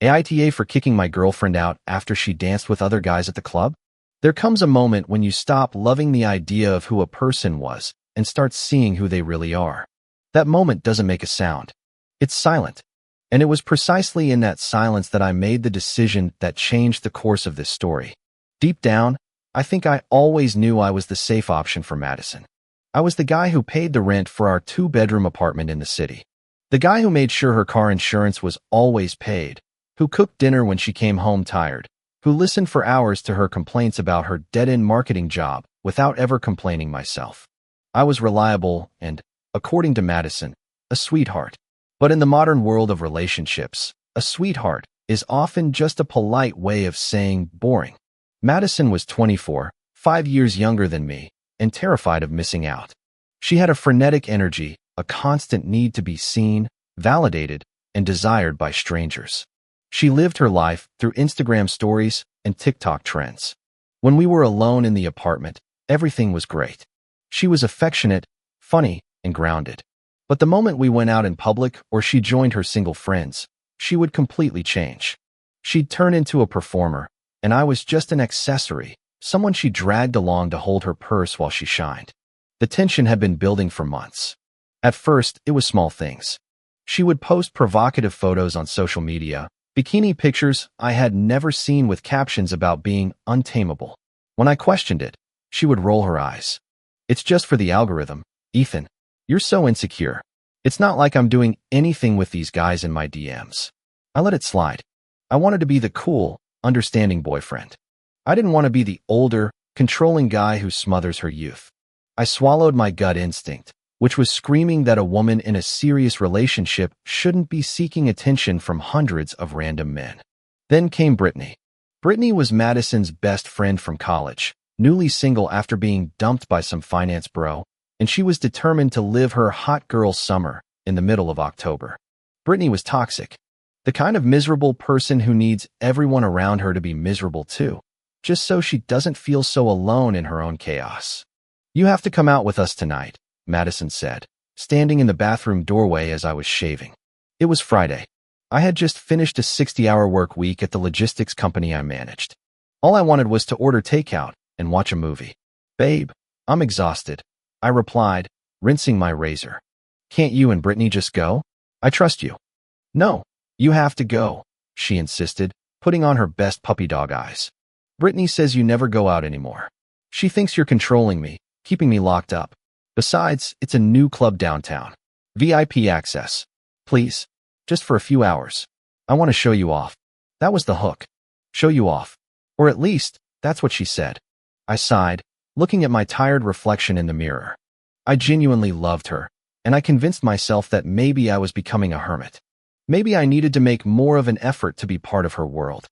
AITA for kicking my girlfriend out after she danced with other guys at the club? There comes a moment when you stop loving the idea of who a person was and start seeing who they really are. That moment doesn't make a sound. It's silent. And it was precisely in that silence that I made the decision that changed the course of this story. Deep down, I think I always knew I was the safe option for Madison. I was the guy who paid the rent for our 2-bedroom apartment in the city. The guy who made sure her car insurance was always paid, who cooked dinner when she came home tired, who listened for hours to her complaints about her dead-end marketing job without ever complaining myself. I was reliable and, according to Madison, a sweetheart. But in the modern world of relationships, a sweetheart is often just a polite way of saying boring. Madison was 24, 5 years younger than me, and terrified of missing out. She had a frenetic energy, a constant need to be seen, validated, and desired by strangers. She lived her life through Instagram stories and TikTok trends. When we were alone in the apartment, everything was great. She was affectionate, funny, and grounded. But the moment we went out in public or she joined her single friends, she would completely change. She'd turn into a performer, and I was just an accessory, someone she dragged along to hold her purse while she shined. The tension had been building for months. At first, it was small things. She would post provocative photos on social media, bikini pictures I had never seen with captions about being untamable. When I questioned it, she would roll her eyes. "It's just for the algorithm, Ethan. You're so insecure. It's not like I'm doing anything with these guys in my DMs." I let it slide. I wanted to be the cool, understanding boyfriend. I didn't want to be the older, controlling guy who smothers her youth. I swallowed my gut instinct, which was screaming that a woman in a serious relationship shouldn't be seeking attention from hundreds of random men. Then came Brittany. Brittany was Madison's best friend from college, newly single after being dumped by some finance bro, and she was determined to live her hot girl summer in the middle of October. Brittany was toxic, the kind of miserable person who needs everyone around her to be miserable too, just so she doesn't feel so alone in her own chaos. "You have to come out with us tonight," Madison said, standing in the bathroom doorway as I was shaving. It was Friday. I had just finished a 60-hour work week at the logistics company I managed. All I wanted was to order takeout and watch a movie. "Babe, I'm exhausted," I replied, rinsing my razor. "Can't you and Brittany just go? I trust you." "No, you have to go," she insisted, putting on her best puppy dog eyes. "Brittany says you never go out anymore. She thinks you're controlling me, keeping me locked up. Besides, it's a new club downtown. VIP access. Please, just for a few hours. I want to show you off." That was the hook. Show you off. Or at least, that's what she said. I sighed, looking at my tired reflection in the mirror. I genuinely loved her, and I convinced myself that maybe I was becoming a hermit. Maybe I needed to make more of an effort to be part of her world.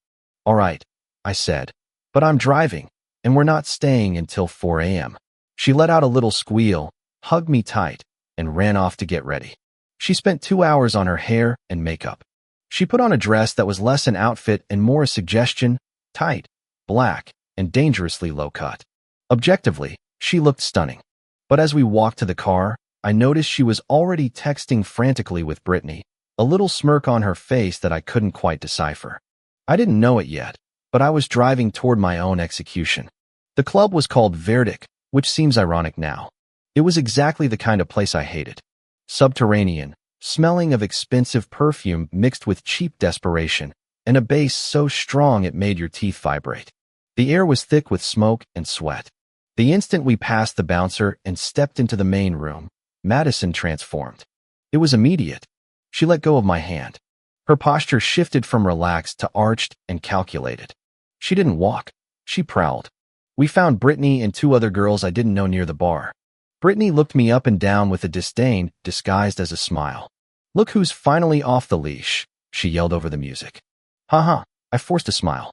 "All right," I said, "but I'm driving, and we're not staying until 4 a.m. She let out a little squeal, hugged me tight, and ran off to get ready. She spent 2 hours on her hair and makeup. She put on a dress that was less an outfit and more a suggestion, tight, black, and dangerously low-cut. Objectively, she looked stunning. But as we walked to the car, I noticed she was already texting frantically with Brittany, a little smirk on her face that I couldn't quite decipher. I didn't know it yet, but I was driving toward my own execution. The club was called Verdict, which seems ironic now. It was exactly the kind of place I hated. Subterranean, smelling of expensive perfume mixed with cheap desperation, and a bass so strong it made your teeth vibrate. The air was thick with smoke and sweat. The instant we passed the bouncer and stepped into the main room, Madison transformed. It was immediate. She let go of my hand. Her posture shifted from relaxed to arched and calculated. She didn't walk. She prowled. We found Brittany and 2 other girls I didn't know near the bar. Brittany looked me up and down with a disdain disguised as a smile. "Look who's finally off the leash," she yelled over the music. "Haha," I forced a smile.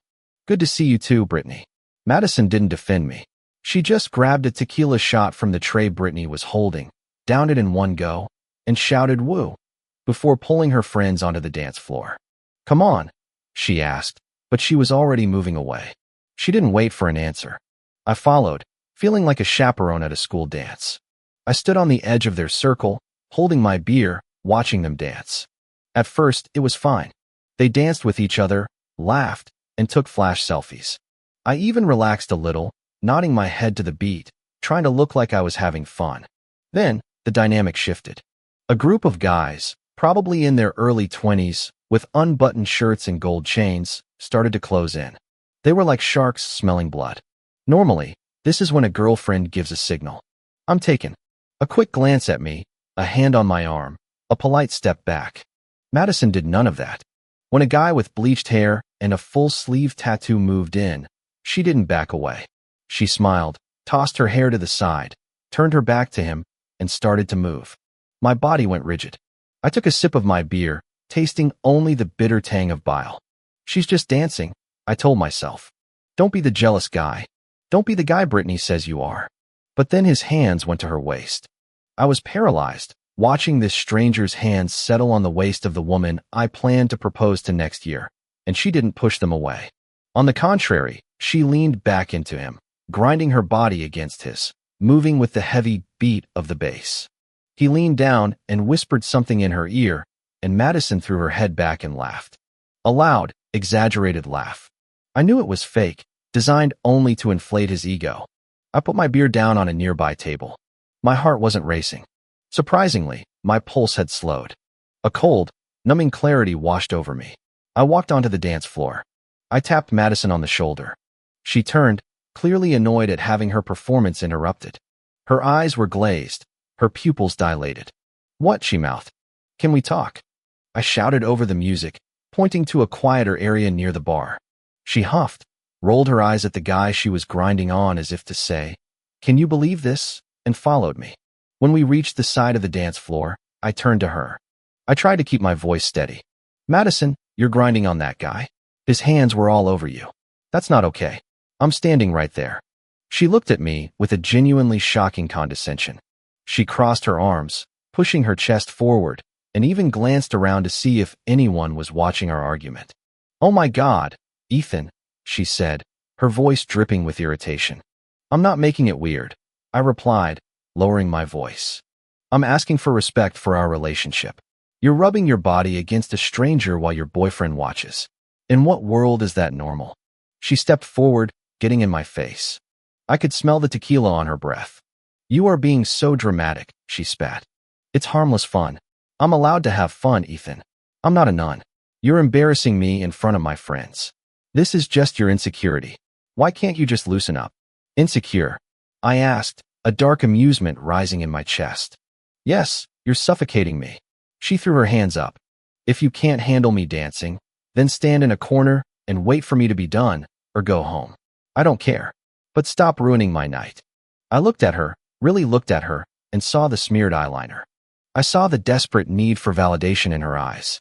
"Good to see you too, Brittany." Madison didn't defend me. She just grabbed a tequila shot from the tray Brittany was holding, downed it in one go, and shouted woo, before pulling her friends onto the dance floor. "Come on," she asked, but she was already moving away. She didn't wait for an answer. I followed, feeling like a chaperone at a school dance. I stood on the edge of their circle, holding my beer, watching them dance. At first, it was fine. They danced with each other, laughed, and took flash selfies. I even relaxed a little, nodding my head to the beat, trying to look like I was having fun. Then, the dynamic shifted. A group of guys, probably in their early 20s, with unbuttoned shirts and gold chains, started to close in. They were like sharks smelling blood. Normally, this is when a girlfriend gives a signal. I'm taken. A quick glance at me, a hand on my arm, a polite step back. Madison did none of that. When a guy with bleached hair and a full-sleeve tattoo moved in, she didn't back away. She smiled, tossed her hair to the side, turned her back to him, and started to move. My body went rigid. I took a sip of my beer, tasting only the bitter tang of bile. She's just dancing, I told myself. Don't be the jealous guy. Don't be the guy Brittany says you are. But then his hands went to her waist. I was paralyzed, watching this stranger's hands settle on the waist of the woman I planned to propose to next year, and she didn't push them away. On the contrary, she leaned back into him, grinding her body against his, moving with the heavy beat of the bass. He leaned down and whispered something in her ear, and Madison threw her head back and laughed. A loud, exaggerated laugh. I knew it was fake, designed only to inflate his ego. I put my beer down on a nearby table. My heart wasn't racing. Surprisingly, my pulse had slowed. A cold, numbing clarity washed over me. I walked onto the dance floor. I tapped Madison on the shoulder. She turned, clearly annoyed at having her performance interrupted. Her eyes were glazed, her pupils dilated. What? She mouthed. Can we talk? I shouted over the music, pointing to a quieter area near the bar. She huffed, rolled her eyes at the guy she was grinding on as if to say, "Can you believe this?" and followed me. When we reached the side of the dance floor, I turned to her. I tried to keep my voice steady. "Madison, you're grinding on that guy. His hands were all over you. That's not okay. I'm standing right there." She looked at me with a genuinely shocking condescension. She crossed her arms, pushing her chest forward, and even glanced around to see if anyone was watching our argument. "Oh my God, Ethan," she said, her voice dripping with irritation. "I'm not making it weird," I replied, lowering my voice. "I'm asking for respect for our relationship. You're rubbing your body against a stranger while your boyfriend watches. In what world is that normal?" She stepped forward, getting in my face. I could smell the tequila on her breath. "You are being so dramatic," she spat. "It's harmless fun. I'm allowed to have fun, Ethan. I'm not a nun. You're embarrassing me in front of my friends. This is just your insecurity. Why can't you just loosen up?" "Insecure?" I asked, a dark amusement rising in my chest. "Yes, you're suffocating me." She threw her hands up. "If you can't handle me dancing, then stand in a corner and wait for me to be done, or go home. I don't care. But stop ruining my night." I looked at her, really looked at her, and saw the smeared eyeliner. I saw the desperate need for validation in her eyes.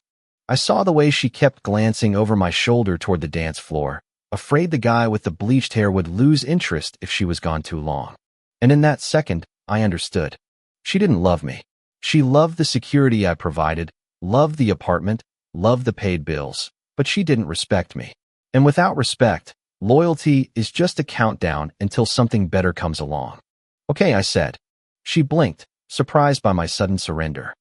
I saw the way she kept glancing over my shoulder toward the dance floor, afraid the guy with the bleached hair would lose interest if she was gone too long. And in that second, I understood. She didn't love me. She loved the security I provided, loved the apartment, loved the paid bills, but she didn't respect me. And without respect, loyalty is just a countdown until something better comes along. "Okay," I said. She blinked, surprised by my sudden surrender.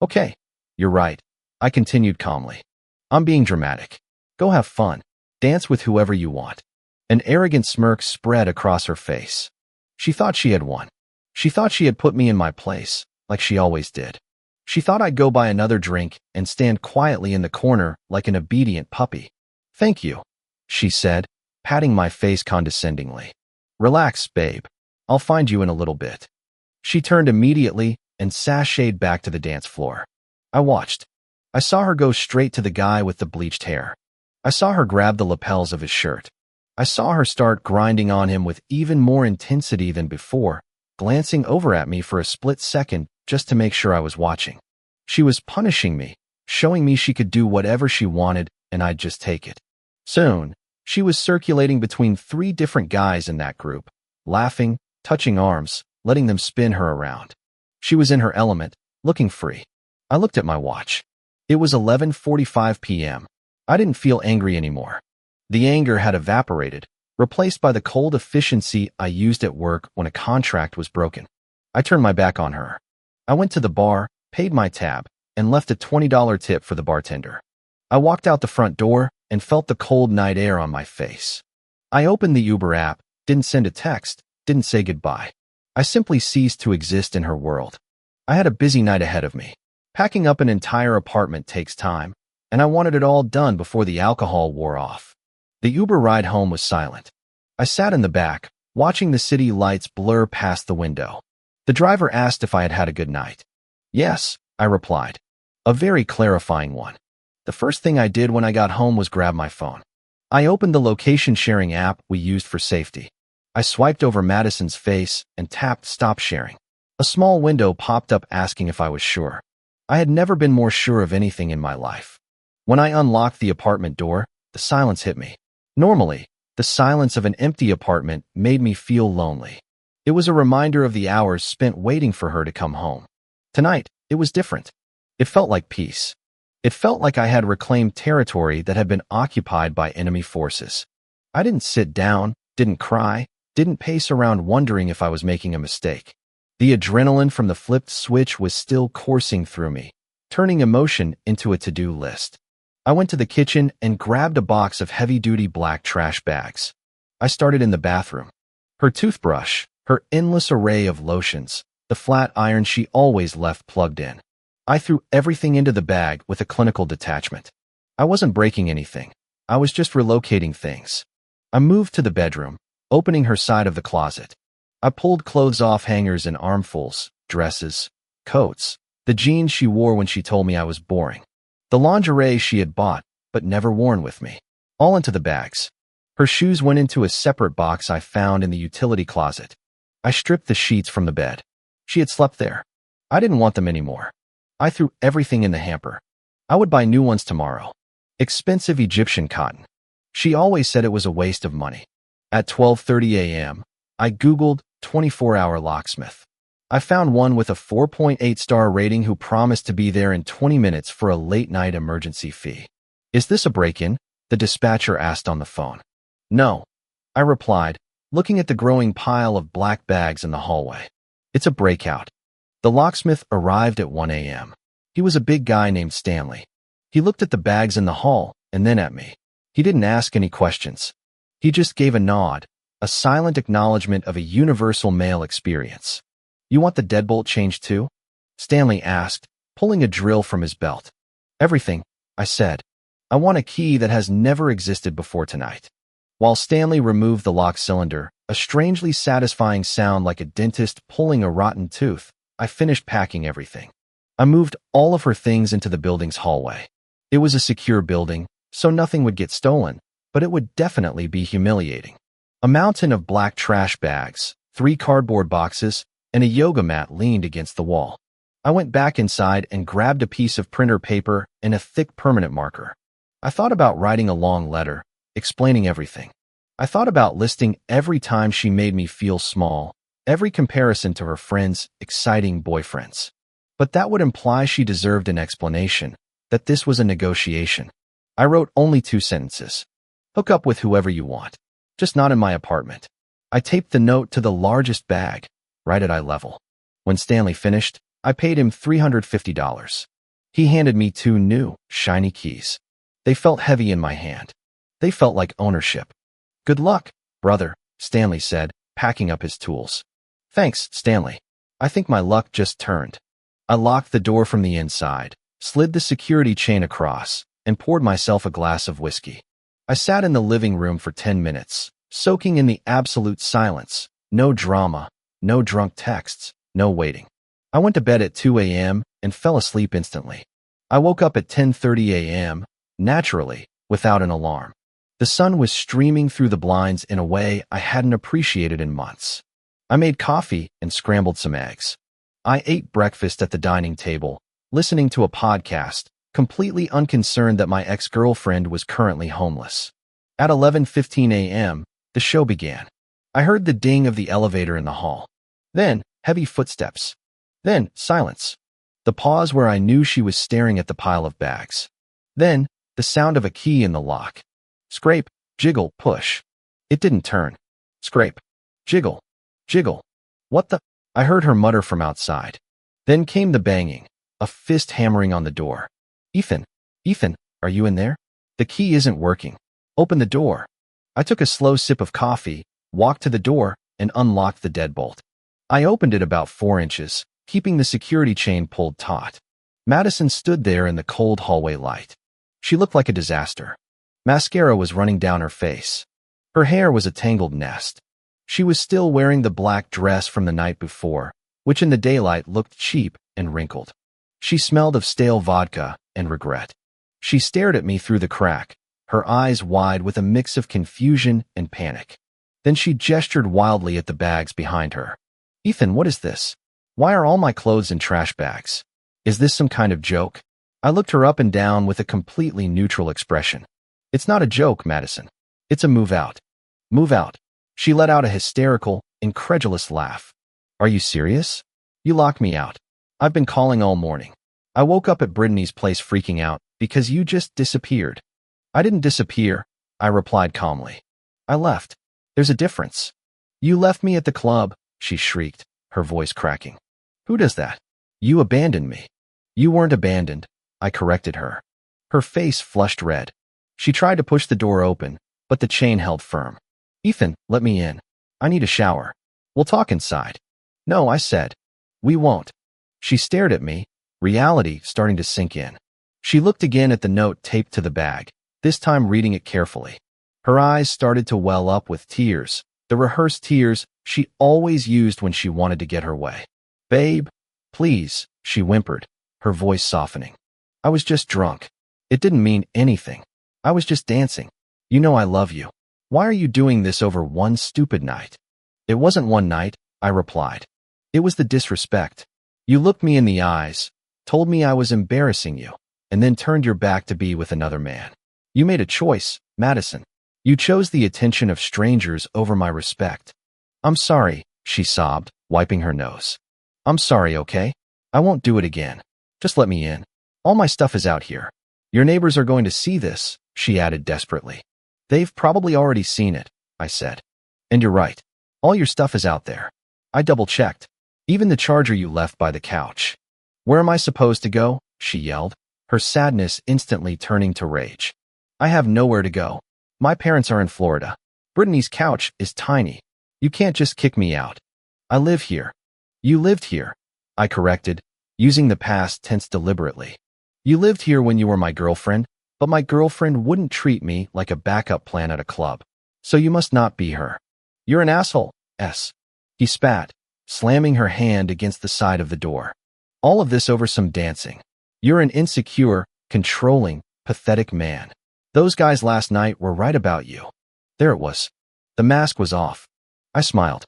"Okay, you're right," I continued calmly. "I'm being dramatic. Go have fun. Dance with whoever you want." An arrogant smirk spread across her face. She thought she had won. She thought she had put me in my place, like she always did. She thought I'd go buy another drink and stand quietly in the corner like an obedient puppy. "Thank you," she said, patting my face condescendingly. "Relax, babe. I'll find you in a little bit." She turned immediately and sashayed back to the dance floor. I watched. I saw her go straight to the guy with the bleached hair. I saw her grab the lapels of his shirt. I saw her start grinding on him with even more intensity than before, glancing over at me for a split second just to make sure I was watching. She was punishing me, showing me she could do whatever she wanted and I'd just take it. Soon, she was circulating between 3 different guys in that group, laughing, touching arms, letting them spin her around. She was in her element, looking free. I looked at my watch. It was 11:45 p.m. I didn't feel angry anymore. The anger had evaporated, replaced by the cold efficiency I used at work when a contract was broken. I turned my back on her. I went to the bar, paid my tab, and left a $20 tip for the bartender. I walked out the front door and felt the cold night air on my face. I opened the Uber app, didn't send a text, didn't say goodbye. I simply ceased to exist in her world. I had a busy night ahead of me. Packing up an entire apartment takes time, and I wanted it all done before the alcohol wore off. The Uber ride home was silent. I sat in the back, watching the city lights blur past the window. The driver asked if I had had a good night. Yes, I replied. A very clarifying one. The first thing I did when I got home was grab my phone. I opened the location-sharing app we used for safety. I swiped over Madison's face and tapped Stop Sharing. A small window popped up asking if I was sure. I had never been more sure of anything in my life. When I unlocked the apartment door, the silence hit me. Normally, the silence of an empty apartment made me feel lonely. It was a reminder of the hours spent waiting for her to come home. Tonight, it was different. It felt like peace. It felt like I had reclaimed territory that had been occupied by enemy forces. I didn't sit down, didn't cry, didn't pace around wondering if I was making a mistake. The adrenaline from the flipped switch was still coursing through me, turning emotion into a to-do list. I went to the kitchen and grabbed a box of heavy-duty black trash bags. I started in the bathroom. Her toothbrush, her endless array of lotions, the flat iron she always left plugged in. I threw everything into the bag with a clinical detachment. I wasn't breaking anything. I was just relocating things. I moved to the bedroom, opening her side of the closet. I pulled clothes off hangers in armfuls, dresses, coats, the jeans she wore when she told me I was boring, the lingerie she had bought but never worn with me, all into the bags. Her shoes went into a separate box I found in the utility closet. I stripped the sheets from the bed. She had slept there. I didn't want them anymore. I threw everything in the hamper. I would buy new ones tomorrow. Expensive Egyptian cotton. She always said it was a waste of money. At 12:30 a.m., I Googled 24-hour locksmith. I found one with a 4.8-star rating who promised to be there in 20 minutes for a late-night emergency fee. Is this a break-in? The dispatcher asked on the phone. No, I replied, looking at the growing pile of black bags in the hallway. It's a breakout. The locksmith arrived at 1 a.m. He was a big guy named Stanley. He looked at the bags in the hall and then at me. He didn't ask any questions. He just gave a nod, a silent acknowledgement of a universal male experience. You want the deadbolt changed too? Stanley asked, pulling a drill from his belt. Everything, I said. I want a key that has never existed before tonight. While Stanley removed the lock cylinder, a strangely satisfying sound like a dentist pulling a rotten tooth, I finished packing everything. I moved all of her things into the building's hallway. It was a secure building, so nothing would get stolen, but it would definitely be humiliating. A mountain of black trash bags, 3 cardboard boxes, and a yoga mat leaned against the wall. I went back inside and grabbed a piece of printer paper and a thick permanent marker. I thought about writing a long letter, explaining everything. I thought about listing every time she made me feel small, every comparison to her friends' exciting boyfriends. But that would imply she deserved an explanation, that this was a negotiation. I wrote only 2 sentences. Hook up with whoever you want, just not in my apartment. I taped the note to the largest bag, right at eye level. When Stanley finished, I paid him $350. He handed me 2 new, shiny keys. They felt heavy in my hand. They felt like ownership. Good luck, brother, Stanley said, packing up his tools. Thanks, Stanley. I think my luck just turned. I locked the door from the inside, slid the security chain across, and poured myself a glass of whiskey. I sat in the living room for 10 minutes, soaking in the absolute silence. No drama, no drunk texts, no waiting. I went to bed at 2 a.m. and fell asleep instantly. I woke up at 10:30 a.m., naturally, without an alarm. The sun was streaming through the blinds in a way I hadn't appreciated in months. I made coffee and scrambled some eggs. I ate breakfast at the dining table, listening to a podcast, completely unconcerned that my ex-girlfriend was currently homeless. At 11:15 a.m., the show began. I heard the ding of the elevator in the hall. Then, heavy footsteps. Then, silence. The pause where I knew she was staring at the pile of bags. Then, the sound of a key in the lock. Scrape, jiggle, push. It didn't turn. Scrape, jiggle, jiggle. What the? I heard her mutter from outside. Then came the banging, a fist hammering on the door. Ethan, Ethan, Are you in there? The key isn't working. Open the door. I took a slow sip of coffee, walked to the door, and unlocked the deadbolt. I opened it about 4 inches, keeping the security chain pulled taut. Madison stood there in the cold hallway light. She looked like a disaster. Mascara was running down her face. Her hair was a tangled nest. She was still wearing the black dress from the night before, which in the daylight looked cheap and wrinkled. She smelled of stale vodka and regret. She stared at me through the crack, her eyes wide with a mix of confusion and panic. Then she gestured wildly at the bags behind her. Ethan, what is this? Why are all my clothes in trash bags? Is this some kind of joke? I looked her up and down with a completely neutral expression. It's not a joke, Madison. It's a move out. Move out. She let out a hysterical, incredulous laugh. Are you serious? You locked me out. I've been calling all morning. I woke up at Brittany's place freaking out because you just disappeared. I didn't disappear, I replied calmly. I left. There's a difference. You left me at the club, she shrieked, her voice cracking. Who does that? You abandoned me. You weren't abandoned, I corrected her. Her face flushed red. She tried to push the door open, but the chain held firm. Ethan, let me in. I need a shower. We'll talk inside. No, I said. We won't. She stared at me, reality starting to sink in. She looked again at the note taped to the bag, this time reading it carefully. Her eyes started to well up with tears, the rehearsed tears she always used when she wanted to get her way. Babe, please, she whimpered, her voice softening. I was just drunk. It didn't mean anything. I was just dancing. You know I love you. Why are you doing this over one stupid night? It wasn't one night, I replied. It was the disrespect. You looked me in the eyes, told me I was embarrassing you, and then turned your back to be with another man. You made a choice, Madison. You chose the attention of strangers over my respect. I'm sorry, she sobbed, wiping her nose. I'm sorry, okay? I won't do it again. Just let me in. All my stuff is out here. Your neighbors are going to see this, she added desperately. They've probably already seen it, I said. And you're right. All your stuff is out there. I double-checked. Even the charger you left by the couch. Where am I supposed to go? She yelled, her sadness instantly turning to rage. I have nowhere to go. My parents are in Florida. Brittany's couch is tiny. You can't just kick me out. I live here. You lived here, I corrected, using the past tense deliberately. You lived here when you were my girlfriend, but my girlfriend wouldn't treat me like a backup plan at a club. So you must not be her. You're an asshole, S. He spat, slamming her hand against the side of the door. All of this over some dancing. You're an insecure, controlling, pathetic man. Those guys last night were right about you. There it was. The mask was off. I smiled.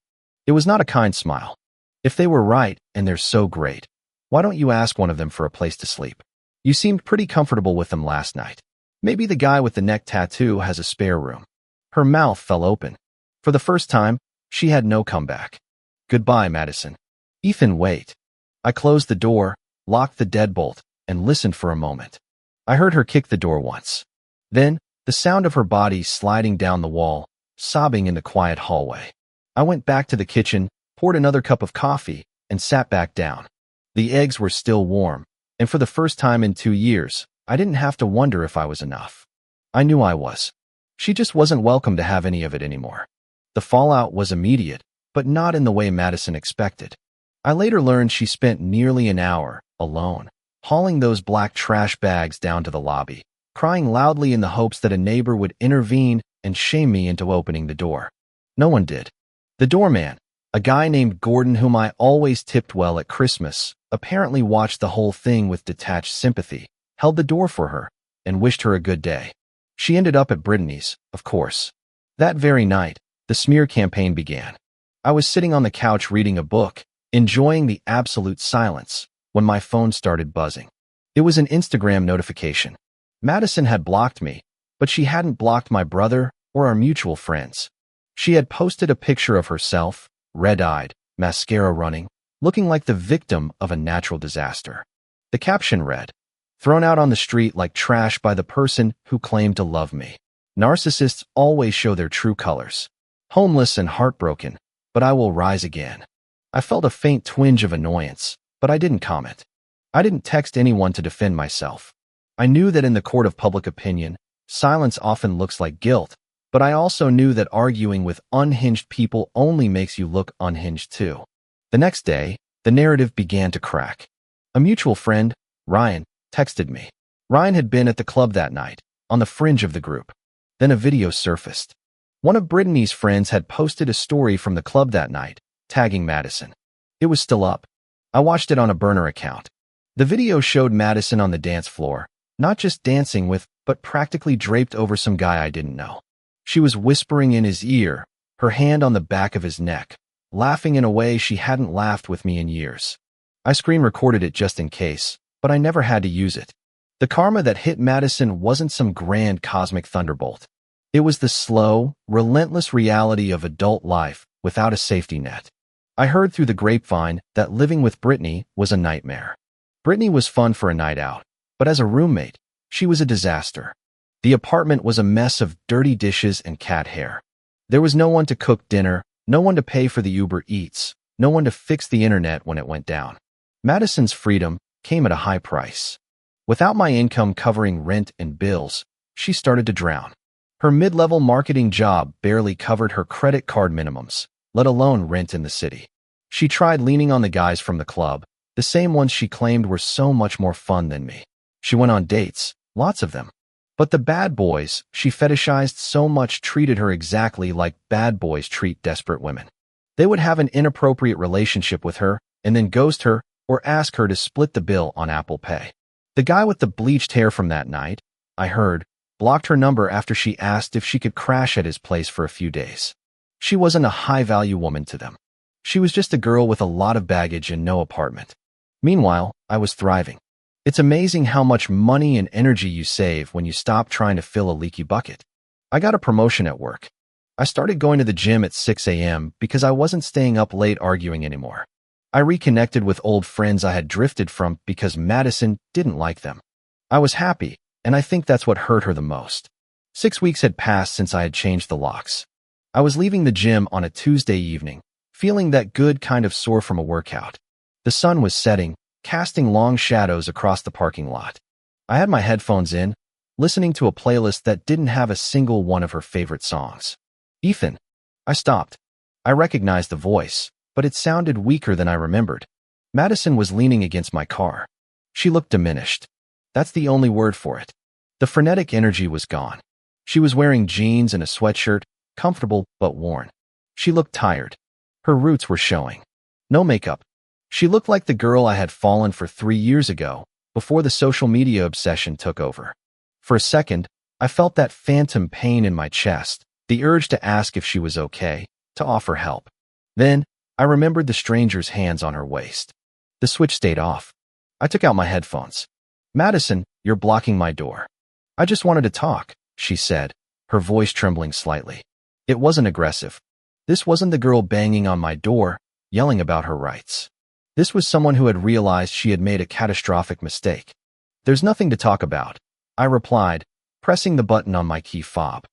It was not a kind smile. If they were right, and they're so great, why don't you ask one of them for a place to sleep? You seemed pretty comfortable with them last night. Maybe the guy with the neck tattoo has a spare room. Her mouth fell open. For the first time, she had no comeback. Goodbye, Madison. Ethan, wait. I closed the door, locked the deadbolt, and listened for a moment. I heard her kick the door once. Then, the sound of her body sliding down the wall, sobbing in the quiet hallway. I went back to the kitchen, poured another cup of coffee, and sat back down. The eggs were still warm, and for the first time in 2 years, I didn't have to wonder if I was enough. I knew I was. She just wasn't welcome to have any of it anymore. The fallout was immediate, but not in the way Madison expected. I later learned she spent nearly an hour, alone, hauling those black trash bags down to the lobby, crying loudly in the hopes that a neighbor would intervene and shame me into opening the door. No one did. The doorman, a guy named Gordon whom I always tipped well at Christmas, apparently watched the whole thing with detached sympathy, held the door for her, and wished her a good day. She ended up at Brittany's, of course. That very night, the smear campaign began. I was sitting on the couch reading a book, enjoying the absolute silence, when my phone started buzzing. It was an Instagram notification. Madison had blocked me, but she hadn't blocked my brother or our mutual friends. She had posted a picture of herself, red-eyed, mascara running, looking like the victim of a natural disaster. The caption read, "Thrown out on the street like trash by the person who claimed to love me. Narcissists always show their true colors. Homeless and heartbroken, but I will rise again." I felt a faint twinge of annoyance, but I didn't comment. I didn't text anyone to defend myself. I knew that in the court of public opinion, silence often looks like guilt, but I also knew that arguing with unhinged people only makes you look unhinged too. The next day, the narrative began to crack. A mutual friend, Ryan, texted me. Ryan had been at the club that night, on the fringe of the group. Then a video surfaced. One of Brittany's friends had posted a story from the club that night, tagging Madison. It was still up. I watched it on a burner account. The video showed Madison on the dance floor, not just dancing with, but practically draped over some guy I didn't know. She was whispering in his ear, her hand on the back of his neck, laughing in a way she hadn't laughed with me in years. I screen recorded it just in case, but I never had to use it. The karma that hit Madison wasn't some grand cosmic thunderbolt. It was the slow, relentless reality of adult life without a safety net. I heard through the grapevine that living with Brittany was a nightmare. Brittany was fun for a night out, but as a roommate, she was a disaster. The apartment was a mess of dirty dishes and cat hair. There was no one to cook dinner, no one to pay for the Uber Eats, no one to fix the internet when it went down. Madison's freedom came at a high price. Without my income covering rent and bills, she started to drown. Her mid-level marketing job barely covered her credit card minimums, let alone rent in the city. She tried leaning on the guys from the club, the same ones she claimed were so much more fun than me. She went on dates, lots of them. But the bad boys she fetishized so much treated her exactly like bad boys treat desperate women. They would have an inappropriate relationship with her and then ghost her or ask her to split the bill on Apple Pay. The guy with the bleached hair from that night, I heard, blocked her number after she asked if she could crash at his place for a few days. She wasn't a high-value woman to them. She was just a girl with a lot of baggage and no apartment. Meanwhile, I was thriving. It's amazing how much money and energy you save when you stop trying to fill a leaky bucket. I got a promotion at work. I started going to the gym at 6 a.m. because I wasn't staying up late arguing anymore. I reconnected with old friends I had drifted from because Madison didn't like them. I was happy, and I think that's what hurt her the most. 6 weeks had passed since I had changed the locks. I was leaving the gym on a Tuesday evening, feeling that good kind of sore from a workout. The sun was setting, casting long shadows across the parking lot. I had my headphones in, listening to a playlist that didn't have a single one of her favorite songs. Ethan. I stopped. I recognized the voice, but it sounded weaker than I remembered. Madison was leaning against my car. She looked diminished. That's the only word for it. The frenetic energy was gone. She was wearing jeans and a sweatshirt, comfortable but worn. She looked tired. Her roots were showing. No makeup. She looked like the girl I had fallen for 3 years ago, before the social media obsession took over. For a second, I felt that phantom pain in my chest, the urge to ask if she was okay, to offer help. Then, I remembered the stranger's hands on her waist. The switch stayed off. I took out my headphones. Madison, you're blocking my door. I just wanted to talk, she said, her voice trembling slightly. It wasn't aggressive. This wasn't the girl banging on my door, yelling about her rights. This was someone who had realized she had made a catastrophic mistake. There's nothing to talk about, I replied, pressing the button on my key fob.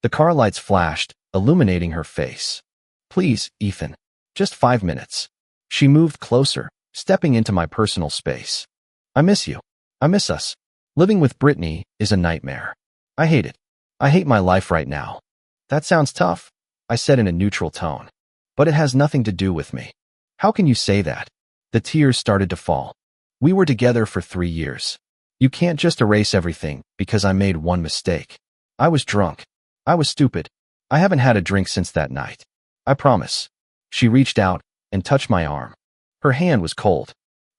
The car lights flashed, illuminating her face. Please, Ethan. Just 5 minutes. She moved closer, stepping into my personal space. I miss you. I miss us. Living with Brittany is a nightmare. I hate it. I hate my life right now. That sounds tough, I said in a neutral tone. But it has nothing to do with me. How can you say that? The tears started to fall. We were together for 3 years. You can't just erase everything because I made one mistake. I was drunk. I was stupid. I haven't had a drink since that night. I promise. She reached out and touched my arm. Her hand was cold.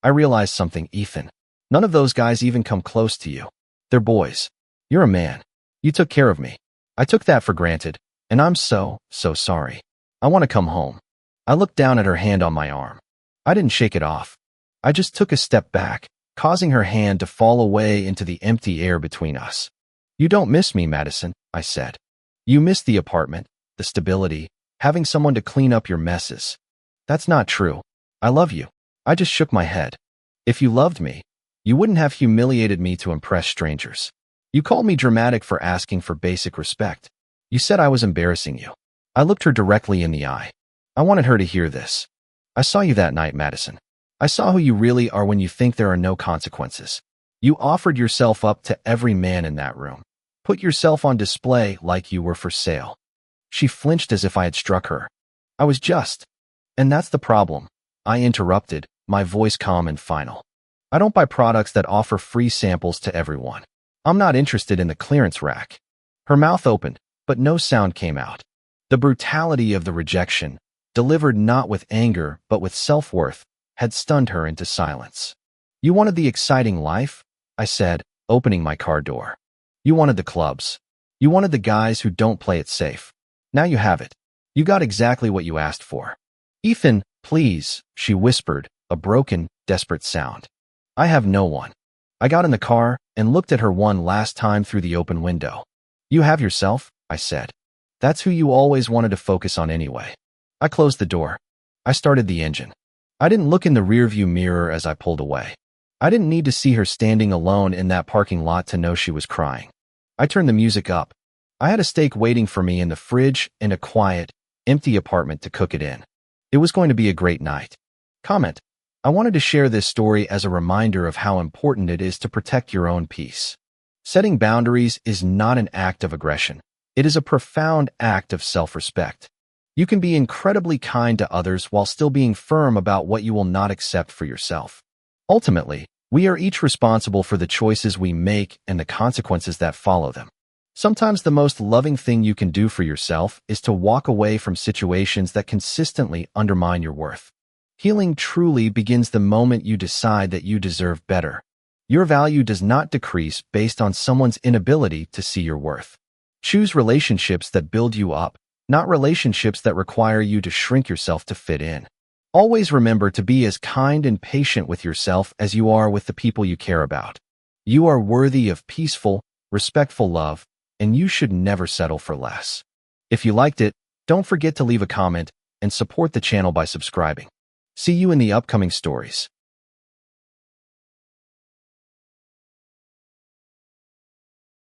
I realized something, Ethan. None of those guys even come close to you. They're boys. You're a man. You took care of me. I took that for granted, and I'm so sorry. I want to come home. I looked down at her hand on my arm. I didn't shake it off. I just took a step back, causing her hand to fall away into the empty air between us. You don't miss me, Madison, I said. You miss the apartment, the stability, having someone to clean up your messes. That's not true. I love you. I just shook my head. If you loved me, you wouldn't have humiliated me to impress strangers. You called me dramatic for asking for basic respect. You said I was embarrassing you. I looked her directly in the eye. I wanted her to hear this. I saw you that night, Madison. I saw who you really are when you think there are no consequences. You offered yourself up to every man in that room. Put yourself on display like you were for sale. She flinched as if I had struck her. I was just. And that's the problem. I interrupted, my voice calm and final. I don't buy products that offer free samples to everyone. I'm not interested in the clearance rack. Her mouth opened, but no sound came out. The brutality of the rejection, delivered not with anger but with self-worth, had stunned her into silence. You wanted the exciting life? I said, opening my car door. You wanted the clubs. You wanted the guys who don't play it safe. Now you have it. You got exactly what you asked for. Ethan, please, she whispered, a broken, desperate sound. I have no one. I got in the car and looked at her one last time through the open window. You have yourself, I said. That's who you always wanted to focus on anyway. I closed the door. I started the engine. I didn't look in the rearview mirror as I pulled away. I didn't need to see her standing alone in that parking lot to know she was crying. I turned the music up. I had a steak waiting for me in the fridge and a quiet, empty apartment to cook it in. It was going to be a great night. Comment. I wanted to share this story as a reminder of how important it is to protect your own peace. Setting boundaries is not an act of aggression. It is a profound act of self-respect. You can be incredibly kind to others while still being firm about what you will not accept for yourself. Ultimately, we are each responsible for the choices we make and the consequences that follow them. Sometimes the most loving thing you can do for yourself is to walk away from situations that consistently undermine your worth. Healing truly begins the moment you decide that you deserve better. Your value does not decrease based on someone's inability to see your worth. Choose relationships that build you up, not relationships that require you to shrink yourself to fit in. Always remember to be as kind and patient with yourself as you are with the people you care about. You are worthy of peaceful, respectful love, and you should never settle for less. If you liked it, don't forget to leave a comment and support the channel by subscribing. See you in the upcoming stories.